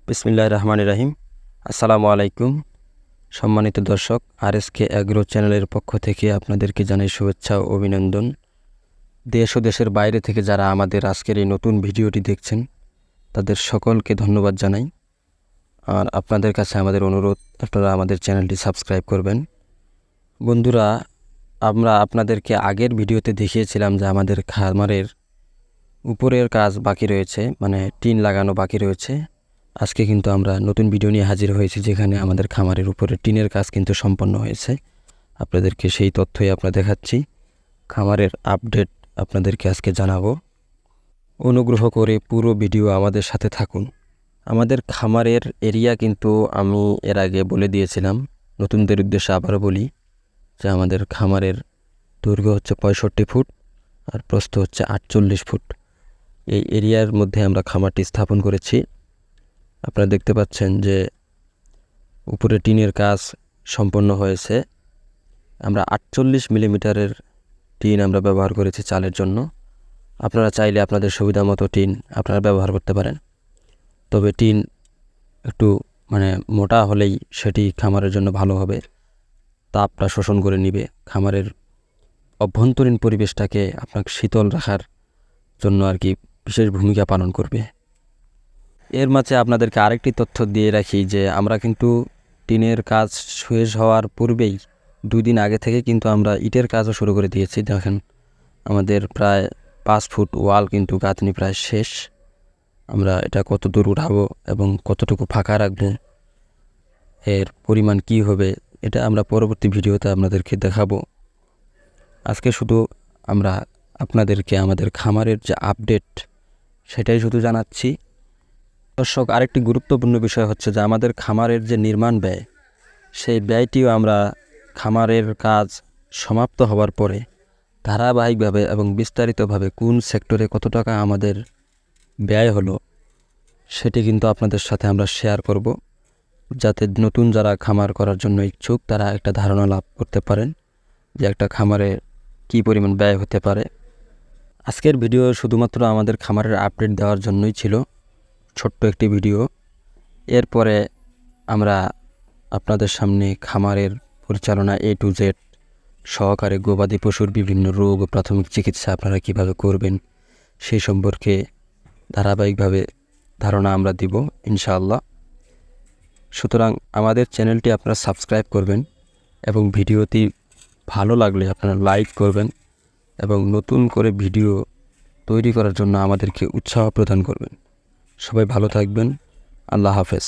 বিসমিল্লাহির রহমানির রহিম। আসসালামু আলাইকুম সম্মানিত দর্শক, আরএসকে অ্যাগ্রো চ্যানেলের পক্ষ থেকে আপনাদেরকে জানাই শুভেচ্ছা ও অভিনন্দন। দেশ ও দেশের বাইরে থেকে যারা আমাদের আজকের এই নতুন ভিডিওটি দেখছেন তাদের সকলকে ধন্যবাদ জানাই। আর আপনাদের কাছে আমাদের অনুরোধ, আপনারা আমাদের চ্যানেলটি সাবস্ক্রাইব করবেন। বন্ধুরা, আমরা আপনাদেরকে আগের ভিডিওতে দেখিয়েছিলাম যে আমাদের খামারের উপরের কাজ বাকি রয়েছে, মানে টিন লাগানো বাকি রয়েছে। আজকে কিন্তু আমরা নতুন ভিডিও নিয়ে হাজির হয়েছি, যেখানে আমাদের খামারের উপরে টিনের কাজ কিন্তু সম্পন্ন হয়েছে। আপনাদেরকে সেই তথ্যই আমরা দেখাচ্ছি। খামারের আপডেট আপনাদেরকে আজকে জানাবো। অনুগ্রহ করে পুরো ভিডিও আমাদের সাথে থাকুন। আমাদের খামারের এরিয়া কিন্তু আমি এর আগে বলে দিয়েছিলাম, নতুনদের উদ্দেশ্যে আবারও বলি যে আমাদের খামারের দৈর্ঘ্য হচ্ছে 65 ফুট আর প্রস্থ হচ্ছে 48 ফুট। এই এরিয়ার মধ্যে আমরা খামারটি স্থাপন করেছি। আপনারা দেখতে পাচ্ছেন যে উপরে টিনের কাজ সম্পন্ন হয়েছে। আমরা 48 মিলিমিটারের টিন আমরা ব্যবহার করেছি চালের জন্য। আপনারা চাইলে আপনাদের সুবিধা মতো টিন আপনারা ব্যবহার করতে পারেন, তবে টিন একটু মোটা হলেই সেটি খামারের জন্য ভালো হবে। তাপটা শোষণ করে নিবে, খামারের অভ্যন্তরীণ পরিবেশটাকে আপনাকে শীতল রাখার জন্য আর কি বিশেষ ভূমিকা পালন করবে। এর মাঝে আপনাদেরকে আরেকটি তথ্য দিয়ে রাখি যে আমরা কিন্তু টিনের কাজ শেষ হওয়ার পূর্বেই 2 দিন আগে থেকে কিন্তু আমরা ইটের কাজও শুরু করে দিয়েছি। দেখেন আমাদের প্রায় 5 ফুট ওয়াল কিন্তু গাঁথনি প্রায় শেষ। আমরা এটা কত দূর উঠাবো এবং কতটুকু ফাঁকা রাখবো, এর পরিমাণ কি হবে, এটা আমরা পরবর্তী ভিডিওতে আপনাদেরকে দেখাবো। আজকে শুধু আমরা আপনাদেরকে আমাদের খামারের যে আপডেট সেটাই শুধু জানাচ্ছি। দর্শক, আরেকটি গুরুত্বপূর্ণ বিষয় হচ্ছে যে আমাদের খামারের যে নির্মাণ ব্যয়, সেই ব্যয়টিও আমরা খামারের কাজ সমাপ্ত হওয়ার পরে ধারাবাহিকভাবে এবং বিস্তারিতভাবে কোন সেক্টরে কত টাকা আমাদের ব্যয় হলো সেটি কিন্তু আপনাদের সাথে আমরা শেয়ার করব, যাতে নতুন যারা খামার করার জন্য ইচ্ছুক তারা একটা ধারণা লাভ করতে পারেন যে একটা খামারে কী পরিমাণ ব্যয় হতে পারে। আজকের ভিডিও শুধুমাত্র আমাদের খামারের আপডেট দেওয়ার জন্যই ছিল, ছোট্ট একটি ভিডিও। এরপরে আমরা আপনাদের সামনে খামারের পরিচালনা A to Z সহকারে গবাদি পশুর বিভিন্ন রোগ ও প্রাথমিক চিকিৎসা আপনারা কীভাবে করবেন সেই সম্পর্কে ধারাবাহিকভাবে ধারণা আমরা দিব ইনশাআল্লাহ। সুতরাং আমাদের চ্যানেলটি আপনারা সাবস্ক্রাইব করবেন এবং ভিডিওটি ভালো লাগলে আপনারা লাইক করবেন এবং নতুন করে ভিডিও তৈরি করার জন্য আমাদেরকে উৎসাহ প্রদান করবেন। সবাই ভালো থাকবেন। আল্লাহ হাফেজ।